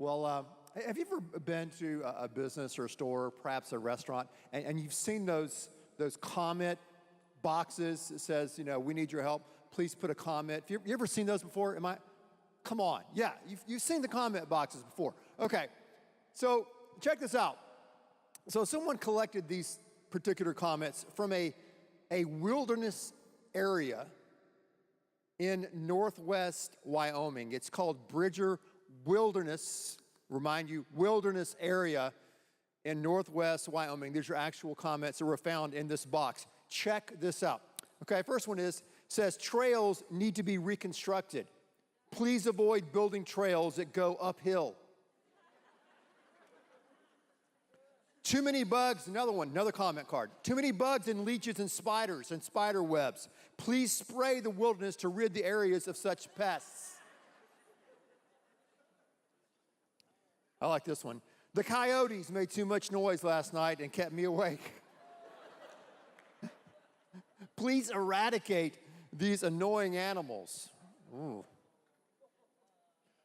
Have you ever been to a business or a store, perhaps a restaurant, and you've seen those comment boxes that says, we need your help, please put a comment. You ever seen those before? Come on. Yeah, you've seen the comment boxes before. Okay, so check this out. So someone collected these particular comments from a wilderness area in northwest Wyoming. It's called Bridger Wilderness, remind you, wilderness area in northwest Wyoming. These are actual comments that were found in this box. Check this out. Okay, first one says trails need to be reconstructed. Please avoid building trails that go uphill. Too many bugs, another comment card. Too many bugs and leeches and spiders and spider webs. Please spray the wilderness to rid the areas of such pests. I like this one. The coyotes made too much noise last night and kept me awake. Please eradicate these annoying animals. Ooh.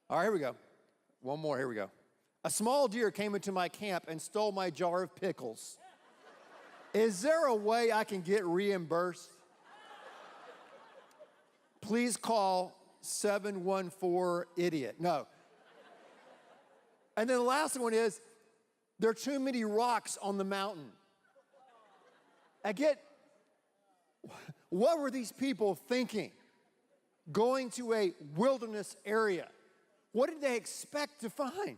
All right, here we go. One more, here we go. A small deer came into my camp and stole my jar of pickles. Is there a way I can get reimbursed? Please call 714-IDIOT. No. And then the last one is, there are too many rocks on the mountain. What were these people thinking? Going to a wilderness area. What did they expect to find?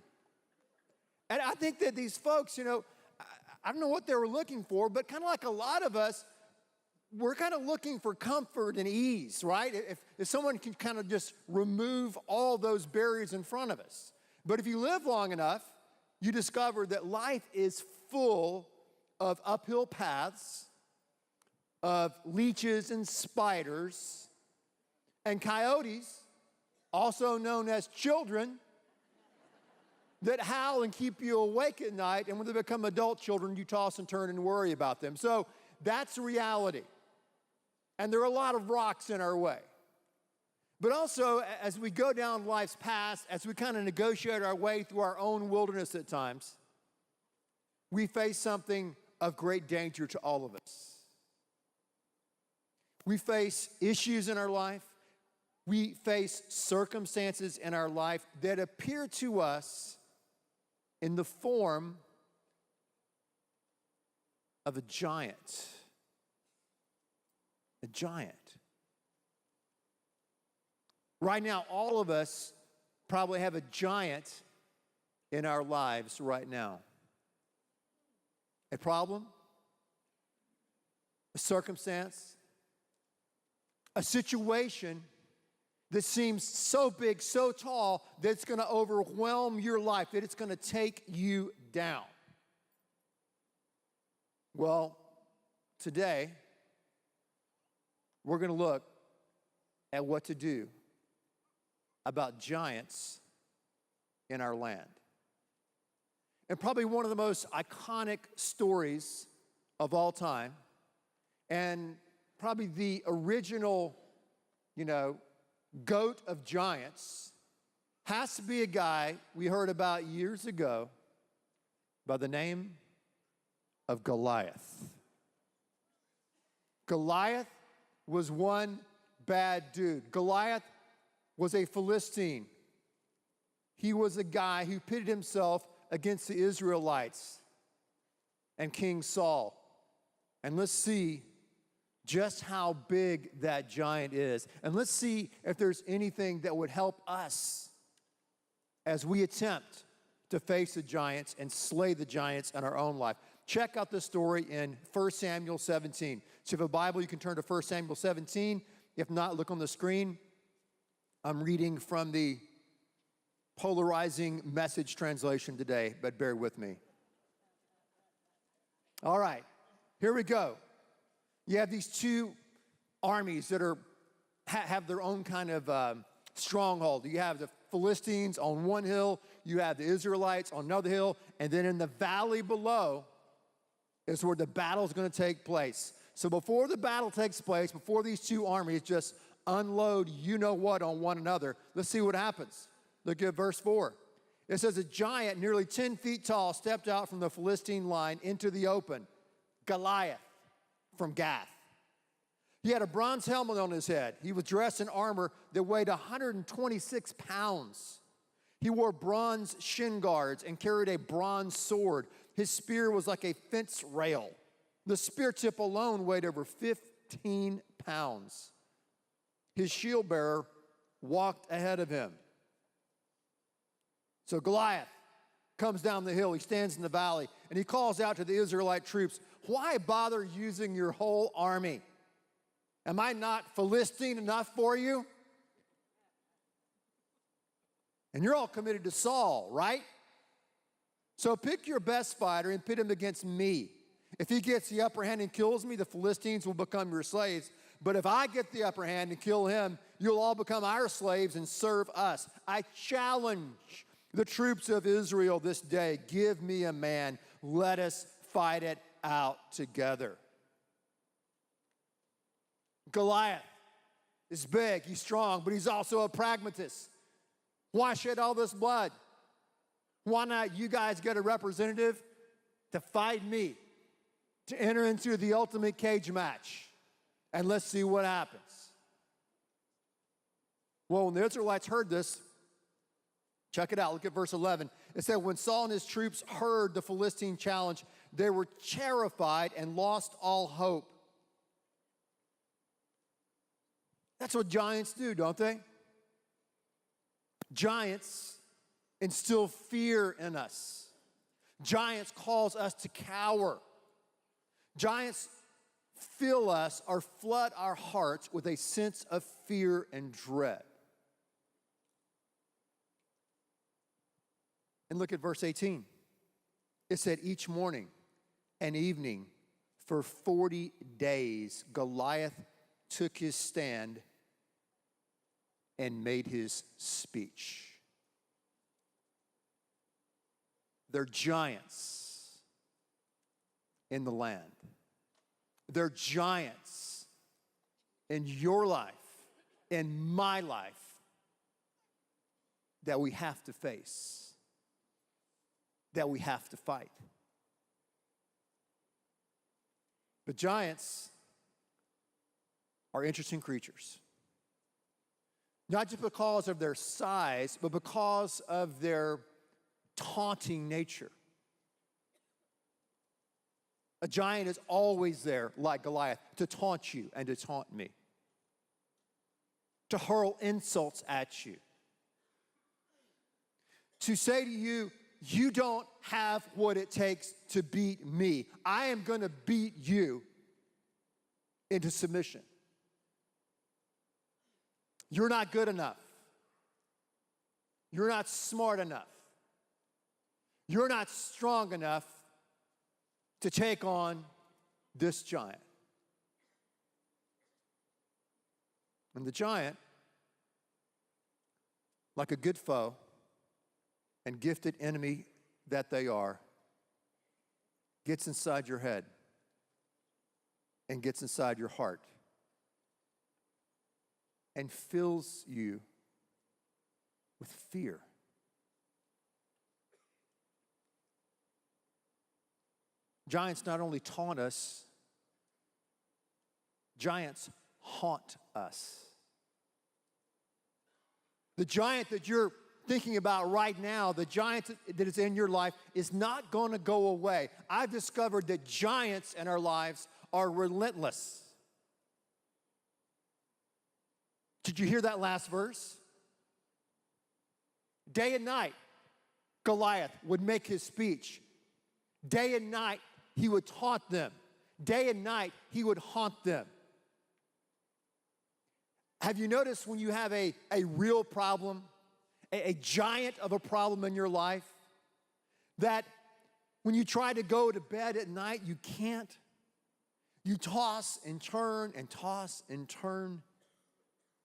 And I think that these folks, I don't know what they were looking for, but kind of like a lot of us, we're kind of looking for comfort and ease, right? If someone can kind of just remove all those barriers in front of us. But if you live long enough, you discover that life is full of uphill paths, of leeches and spiders, and coyotes, also known as children, that howl and keep you awake at night, and when they become adult children, you toss and turn and worry about them. So that's reality. And there are a lot of rocks in our way. But also, as we go down life's path, as we kind of negotiate our way through our own wilderness at times, we face something of great danger to all of us. We face issues in our life. We face circumstances in our life that appear to us in the form of a giant. A giant. Right now, all of us probably have a giant in our lives right now. A problem, a circumstance, a situation that seems so big, so tall, that it's going to overwhelm your life, that it's going to take you down. Well, today, we're going to look at what to do about giants in our land. And probably one of the most iconic stories of all time, and probably the original, goat of giants, has to be a guy we heard about years ago by the name of Goliath. Goliath was one bad dude. Goliath was a Philistine. He was a guy who pitted himself against the Israelites and King Saul. And let's see just how big that giant is. And let's see if there's anything that would help us as we attempt to face the giants and slay the giants in our own life. Check out this story in 1 Samuel 17. So if you have a Bible, you can turn to 1 Samuel 17. If not, look on the screen. I'm reading from the polarizing Message translation today, but bear with me. All right, here we go. You have these two armies that have their own kind of stronghold. You have the Philistines on one hill, you have the Israelites on another hill, and then in the valley below is where the battle is going to take place. So before the battle takes place, before these two armies just unload you-know-what on one another, let's see what happens. Look at verse 4. It says a giant nearly 10 feet tall stepped out from the Philistine line into the open, Goliath from Gath. He had a bronze helmet on his head. He was dressed in armor that weighed 126 pounds. He wore bronze shin guards and carried a bronze sword. His spear was like a fence rail. The spear tip alone weighed over 15 pounds. His shield bearer walked ahead of him. So Goliath comes down the hill. He stands in the valley, and he calls out to the Israelite troops, "Why bother using your whole army? Am I not Philistine enough for you? And you're all committed to Saul, right? So pick your best fighter and pit him against me. If he gets the upper hand and kills me, the Philistines will become your slaves. But if I get the upper hand and kill him, you'll all become our slaves and serve us. I challenge the troops of Israel this day. Give me a man. Let us fight it out together." Goliath is big, he's strong, but he's also a pragmatist. Why shed all this blood? Why not you guys get a representative to fight me, to enter into the ultimate cage match, and let's see what happens. Well, when the Israelites heard this, check it out, look at verse 11. It said, when Saul and his troops heard the Philistine challenge, they were terrified and lost all hope. That's what giants do, don't they? Giants instill fear in us. Giants cause us to cower. Giants fill us or flood our hearts with a sense of fear and dread. And look at verse 18. It said, each morning and evening for 40 days, Goliath took his stand and made his speech. They're giants in the land. They're giants in your life, in my life, that we have to face, that we have to fight. But giants are interesting creatures. Not just because of their size, but because of their taunting nature. A giant is always there, like Goliath, to taunt you and to taunt me, to hurl insults at you, to say to you, you don't have what it takes to beat me. I am going to beat you into submission. You're not good enough. You're not smart enough. You're not strong enough to take on this giant. And the giant, like a good foe and gifted enemy that they are, gets inside your head and gets inside your heart and fills you with fear. Giants not only taunt us, giants haunt us. The giant that you're thinking about right now, the giant that is in your life, is not going to go away. I've discovered that giants in our lives are relentless. Did you hear that last verse? Day and night, Goliath would make his speech. Day and night, he would taunt them. Day and night, he would haunt them. Have you noticed when you have a real problem, a giant of a problem in your life, that when you try to go to bed at night, you can't? You toss and turn and toss and turn,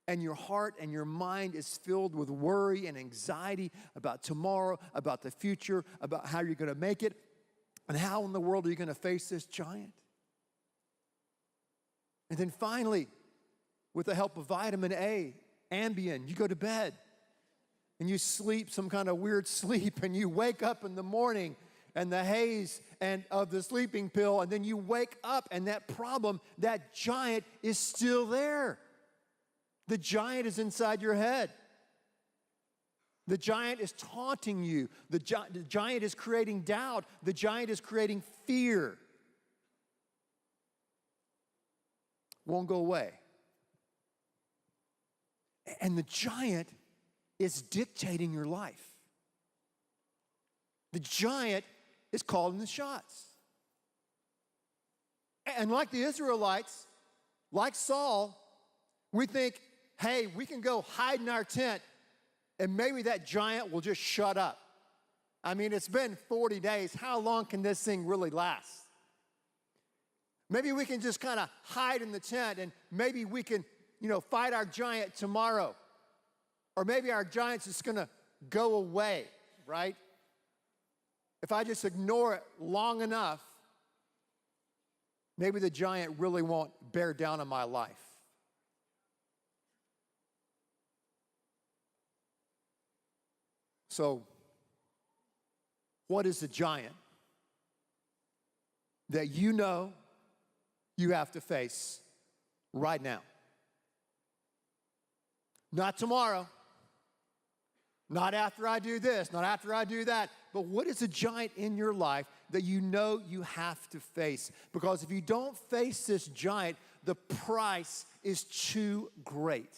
and your heart and your mind is filled with worry and anxiety about tomorrow, about the future, about how you're going to make it, and how in the world are you going to face this giant? And then finally, with the help of vitamin A, Ambien, you go to bed. and you sleep some kind of weird sleep, and you wake up in the morning and the haze and of the sleeping pill, and then you wake up and that problem, that giant is still there. The giant is inside your head. The giant is taunting you. The giant is creating doubt. The giant is creating fear. Won't go away. And the giant is dictating your life. The giant is calling the shots. And like the Israelites, like Saul, we think, hey, we can go hide in our tent and maybe that giant will just shut up. I mean, it's been 40 days. How long can this thing really last? Maybe we can just kind of hide in the tent and maybe we can, fight our giant tomorrow. Or maybe our giant's just going to go away, right? If I just ignore it long enough, maybe the giant really won't bear down on my life. So, what is the giant that you know you have to face right now? Not tomorrow. Not after I do this, not after I do that. But what is a giant in your life that you know you have to face? Because if you don't face this giant, the price is too great.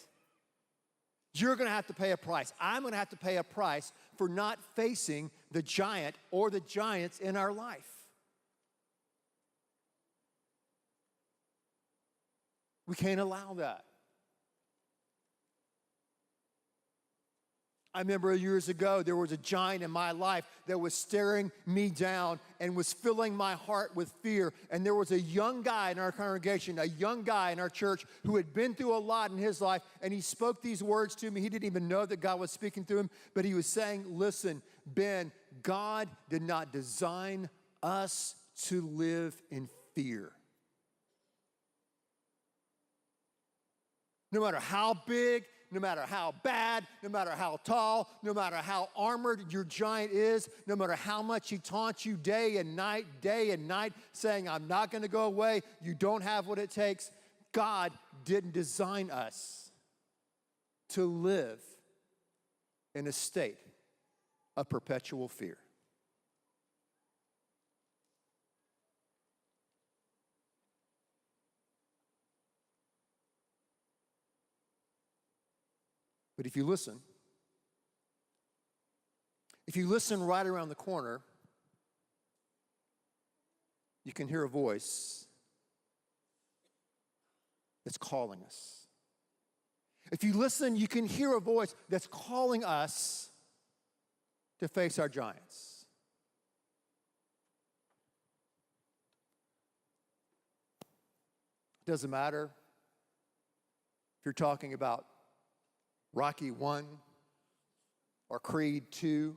You're going to have to pay a price. I'm going to have to pay a price for not facing the giant or the giants in our life. We can't allow that. I remember years ago, there was a giant in my life that was staring me down and was filling my heart with fear. And there was a young guy in our congregation, a young guy in our church who had been through a lot in his life. And he spoke these words to me. He didn't even know that God was speaking to him, but he was saying, listen, Ben, God did not design us to live in fear. No matter how big, no matter how bad, no matter how tall, no matter how armored your giant is, no matter how much he taunts you day and night, saying, I'm not going to go away, you don't have what it takes. God didn't design us to live in a state of perpetual fear. But if you listen right around the corner, you can hear a voice that's calling us. If you listen, you can hear a voice that's calling us to face our giants. It doesn't matter if you're talking about Rocky 1, or Creed 2,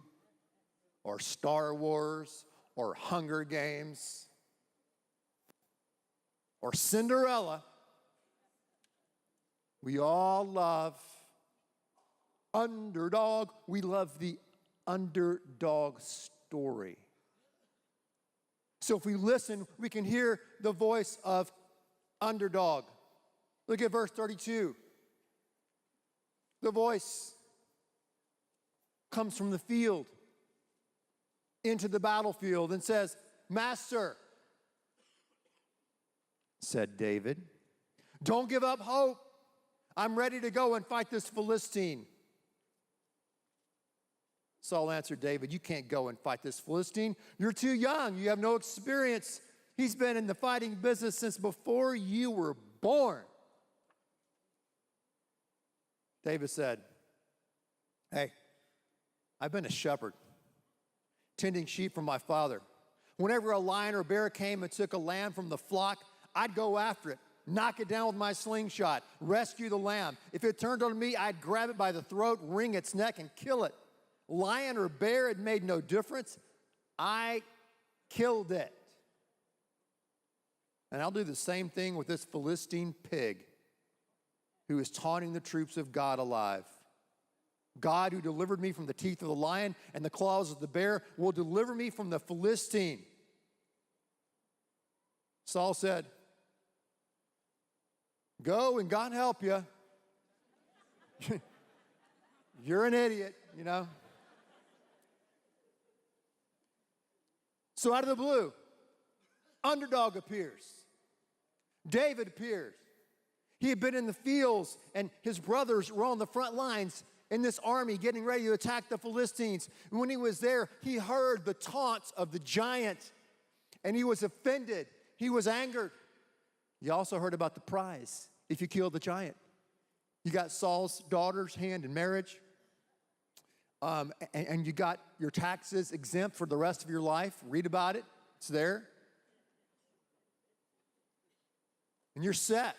or Star Wars, or Hunger Games, or Cinderella. We all love underdog. We love the underdog story. So if we listen, we can hear the voice of underdog. Look at verse 32. The voice comes from the field into the battlefield and says, Master, said David, don't give up hope. I'm ready to go and fight this Philistine. Saul answered David, you can't go and fight this Philistine. You're too young. You have no experience. He's been in the fighting business since before you were born. David said, hey, I've been a shepherd, tending sheep for my father. Whenever a lion or bear came and took a lamb from the flock, I'd go after it, knock it down with my slingshot, rescue the lamb. If it turned on me, I'd grab it by the throat, wring its neck, and kill it. Lion or bear, it made no difference. I killed it. And I'll do the same thing with this Philistine pig who is taunting the troops of God alive. God who delivered me from the teeth of the lion and the claws of the bear will deliver me from the Philistine. Saul said, go and God help you. You're an idiot, you know. So out of the blue, underdog appears. David appears. He had been in the fields, and his brothers were on the front lines in this army getting ready to attack the Philistines. And when he was there, he heard the taunts of the giant, and he was offended. He was angered. He also heard about the prize if you killed the giant. You got Saul's daughter's hand in marriage, and you got your taxes exempt for the rest of your life. Read about it. It's there. And you're set.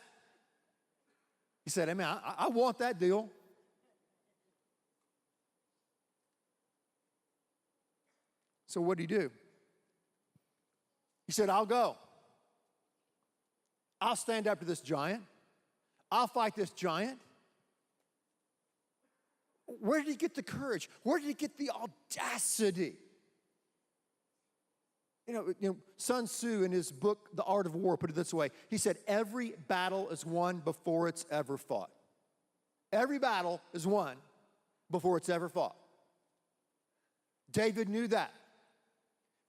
He said, hey, man, I want that deal. So what did he do? He said, I'll go. I'll stand up to this giant. I'll fight this giant. Where did he get the courage? Where did he get the audacity? You know, Sun Tzu in his book, The Art of War, put it this way. He said, every battle is won before it's ever fought. Every battle is won before it's ever fought. David knew that.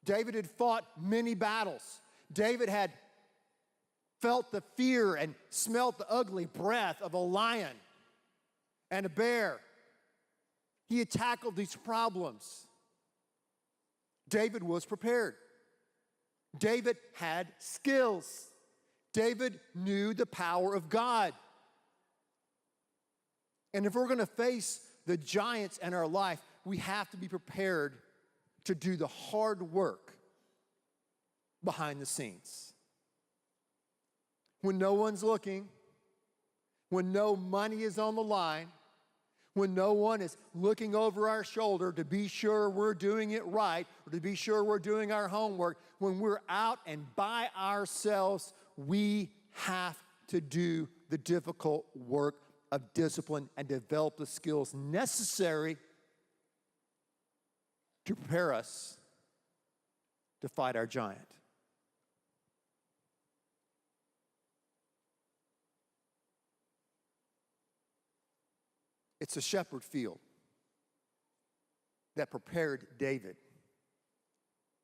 David had fought many battles. David had felt the fear and smelt the ugly breath of a lion and a bear. He had tackled these problems. David was prepared. David had skills. David knew the power of God. And if we're going to face the giants in our life, we have to be prepared to do the hard work behind the scenes. When no one's looking, when no money is on the line, when no one is looking over our shoulder to be sure we're doing it right or to be sure we're doing our homework, when we're out and by ourselves, we have to do the difficult work of discipline and develop the skills necessary to prepare us to fight our giant. It's a shepherd field that prepared David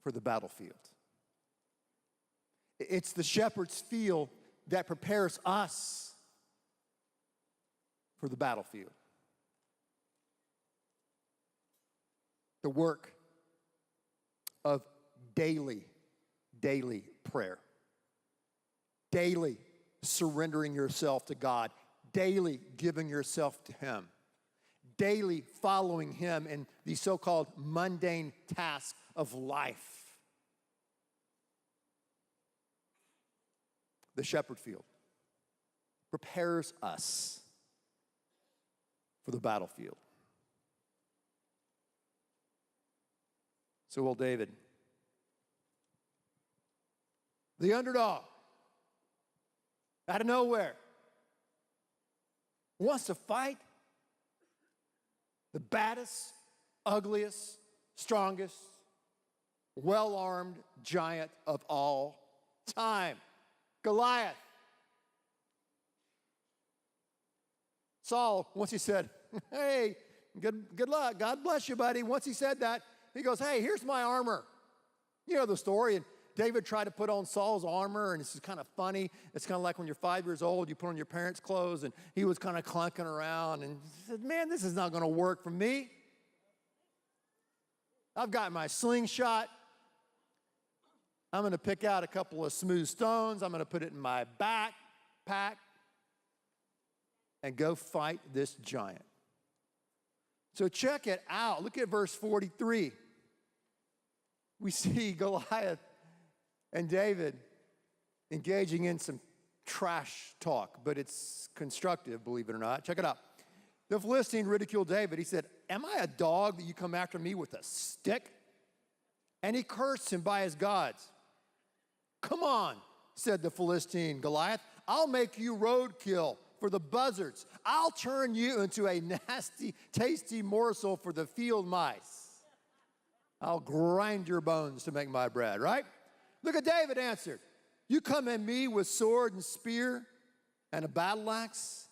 for the battlefield. It's the shepherd's field that prepares us for the battlefield. The work of daily prayer. Daily surrendering yourself to God. Daily giving yourself to Him. Daily following Him in the so-called mundane tasks of life. The shepherd field prepares us for the battlefield. So, old David, the underdog, out of nowhere, wants to fight the baddest, ugliest, strongest, well-armed giant of all time, Goliath. Saul, once he said, hey, good luck, God bless you, buddy. Once he said that, he goes, hey, here's my armor. You know the story. And David tried to put on Saul's armor, and this is kind of funny. It's kind of like when you're 5 years old, you put on your parents' clothes, and he was kind of clunking around, and he said, man, this is not going to work for me. I've got my slingshot. I'm going to pick out a couple of smooth stones. I'm going to put it in my backpack and go fight this giant. So check it out. Look at verse 43. We see Goliath and David engaging in some trash talk, but it's constructive, believe it or not. Check it out. The Philistine ridiculed David. He said, am I a dog that you come after me with a stick? And he cursed him by his gods. Come on, said the Philistine Goliath. I'll make you roadkill for the buzzards. I'll turn you into a nasty, tasty morsel for the field mice. I'll grind your bones to make my bread, right? Look at David answered. You come at me with sword and spear and a battle axe.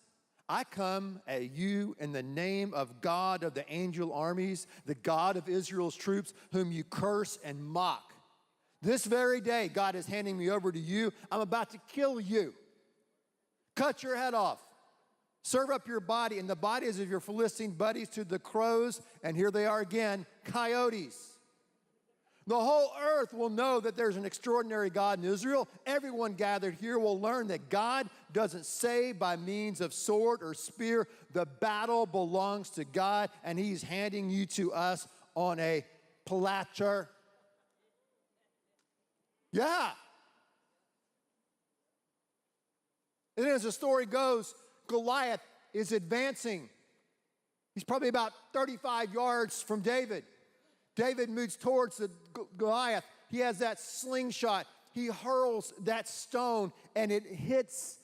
I come at you in the name of God of the angel armies, the God of Israel's troops, whom you curse and mock. This very day, God is handing me over to you. I'm about to kill you. Cut your head off. Serve up your body and the bodies of your Philistine buddies to the crows, and here they are again, coyotes. The whole earth will know that there's an extraordinary God in Israel. Everyone gathered here will learn that God doesn't save by means of sword or spear. The battle belongs to God, and he's handing you to us on a platter. Yeah. And as the story goes, Goliath is advancing. He's probably about 35 yards from David. David moves towards the Goliath. He has that slingshot. He hurls that stone, and it hits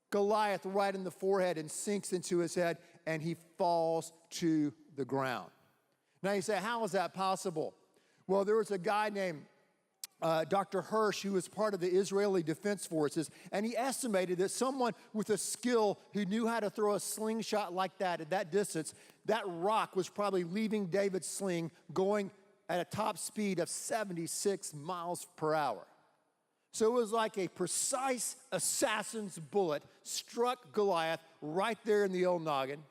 Goliath right in the forehead and sinks into his head, and he falls to the ground. Now you say, how is that possible? Well, there was a guy named Dr. Hirsch, who was part of the Israeli Defense Forces, and he estimated that someone with a skill who knew how to throw a slingshot like that at that distance, that rock was probably leaving David's sling going at a top speed of 76 miles per hour. So it was like a precise assassin's bullet struck Goliath right there in the old noggin.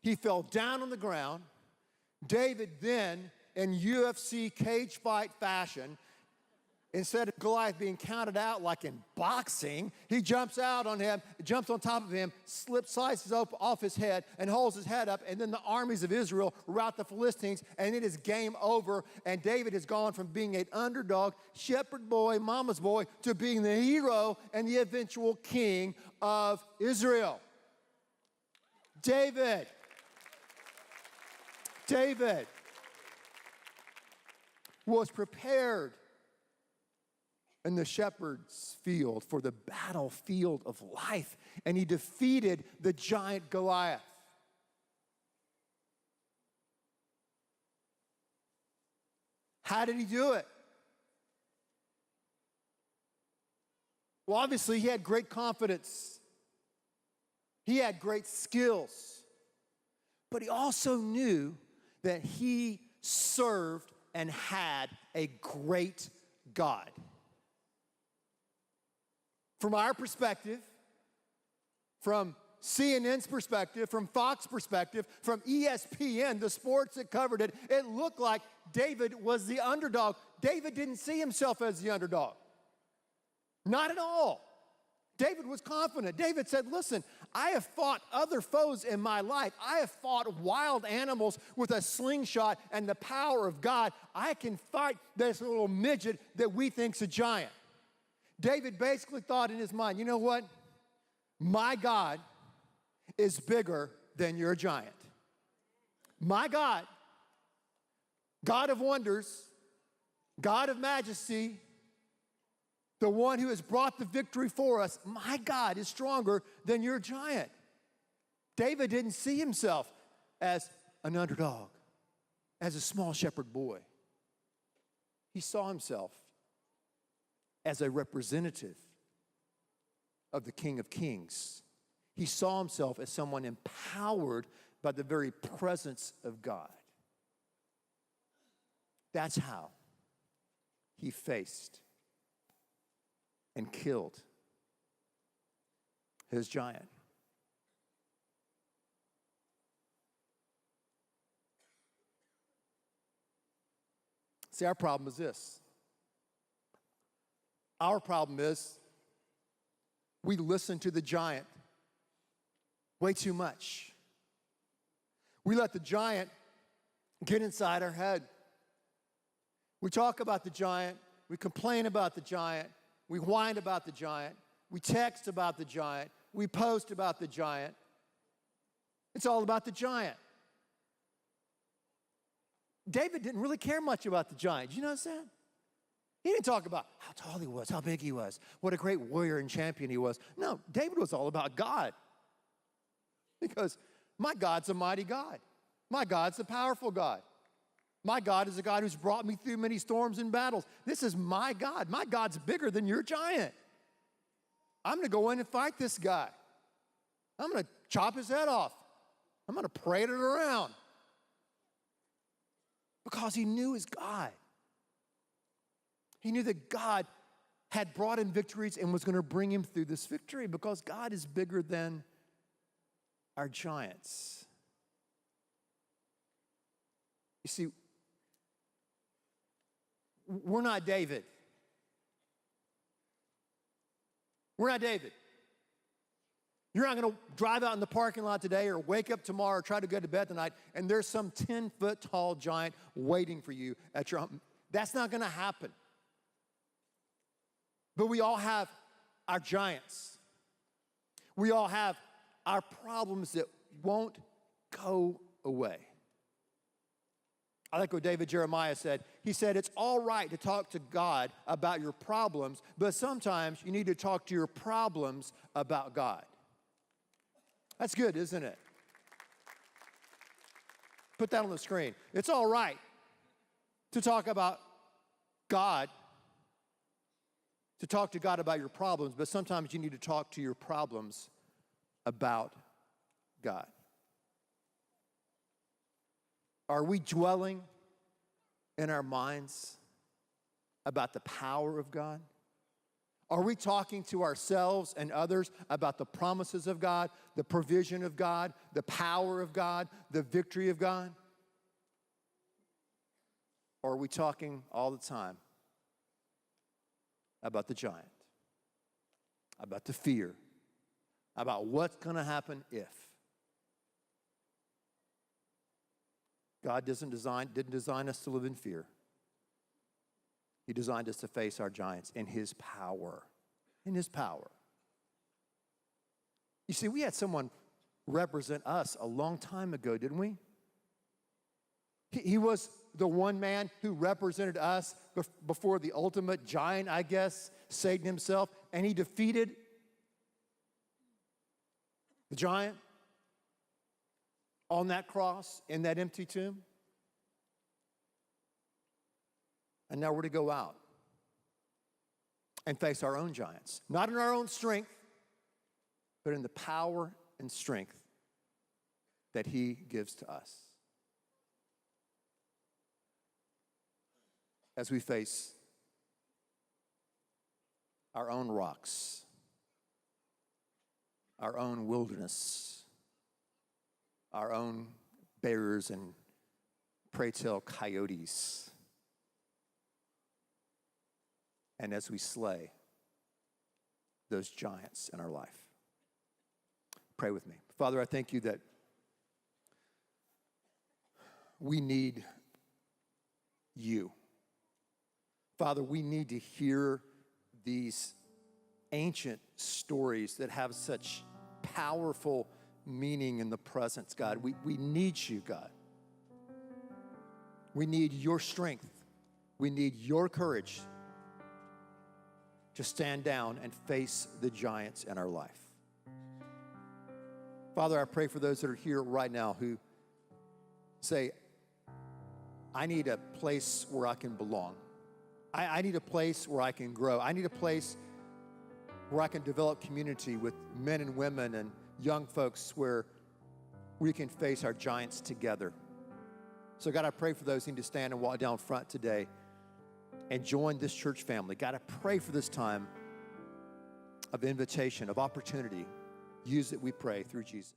He fell down on the ground. David then, in UFC cage fight fashion, instead of Goliath being counted out like in boxing, he jumps out on him, jumps on top of him, slices off his head, and holds his head up, and then the armies of Israel rout the Philistines, and it is game over, and David has gone from being an underdog, shepherd boy, mama's boy, to being the hero and the eventual king of Israel. David was prepared in the shepherd's field for the battlefield of life, and he defeated the giant Goliath. How did he do it? Well, obviously, he had great confidence. He had great skills. But he also knew that he served and had a great God. From our perspective, from CNN's perspective, from Fox perspective, from ESPN, the sports that covered it, it looked like David was the underdog. David didn't see himself as the underdog. Not at all. David was confident. David said, listen, I have fought other foes in my life. I have fought wild animals with a slingshot and the power of God. I can fight this little midget that we think's a giant. David basically thought in his mind, you know what? My God is bigger than your giant. My God, God of wonders, God of majesty, the one who has brought the victory for us, my God is stronger than your giant. David didn't see himself as an underdog, as a small shepherd boy. He saw himself as a representative of the King of Kings. He saw himself as someone empowered by the very presence of God. That's how he faced and killed his giant. See, our problem is this. Our problem is we listen to the giant way too much. We let the giant get inside our head. We talk about the giant. We complain about the giant. We whine about the giant. We text about the giant. We post about the giant. It's all about the giant. David didn't really care much about the giant. Did you notice that? He didn't talk about how tall he was, how big he was, what a great warrior and champion he was. No, David was all about God. Because my God's a mighty God. My God's a powerful God. My God is a God who's brought me through many storms and battles. This is my God. My God's bigger than your giant. I'm going to go in and fight this guy. I'm going to chop his head off. I'm going to parade it around. Because he knew his God. He knew that God had brought him victories and was going to bring him through this victory, because God is bigger than our giants. You see, we're not David. We're not David. You're not going to drive out in the parking lot today or wake up tomorrow or try to go to bed tonight and there's some 10-foot tall giant waiting for you at your home. That's not going to happen. But we all have our giants. We all have our problems that won't go away. I like what David Jeremiah said. He said, it's all right to talk to God about your problems, but sometimes you need to talk to your problems about God. That's good, isn't it? Put that on the screen. It's all right to talk about God, to talk to God about your problems, but sometimes you need to talk to your problems about God. Are we dwelling in our minds about the power of God? Are we talking to ourselves and others about the promises of God, the provision of God, the power of God, the victory of God? Or are we talking all the time about the giant, about the fear, about what's going to happen if? God didn't design us to live in fear. He designed us to face our giants in His power. In His power. You see, we had someone represent us a long time ago, didn't we? He was the one man who represented us before the ultimate giant, I guess, Satan himself, and He defeated the giant on that cross in that empty tomb. And now we're to go out and face our own giants. Not in our own strength, but in the power and strength that He gives to us. As we face our own rocks, our own wilderness, our own bears and pray tell coyotes, and as we slay those giants in our life. Pray with me. Father, I thank You that we need You. Father, we need to hear these ancient stories that have such powerful meaning in the presence, God. We need You, God. We need Your strength. We need Your courage to stand down and face the giants in our life. Father, I pray for those that are here right now who say, I need a place where I can belong. I need a place where I can grow. I need a place where I can develop community with men and women and young folks where we can face our giants together. So God, I pray for those who need to stand and walk down front today and join this church family. God, I pray for this time of invitation, of opportunity. Use it, we pray, through Jesus.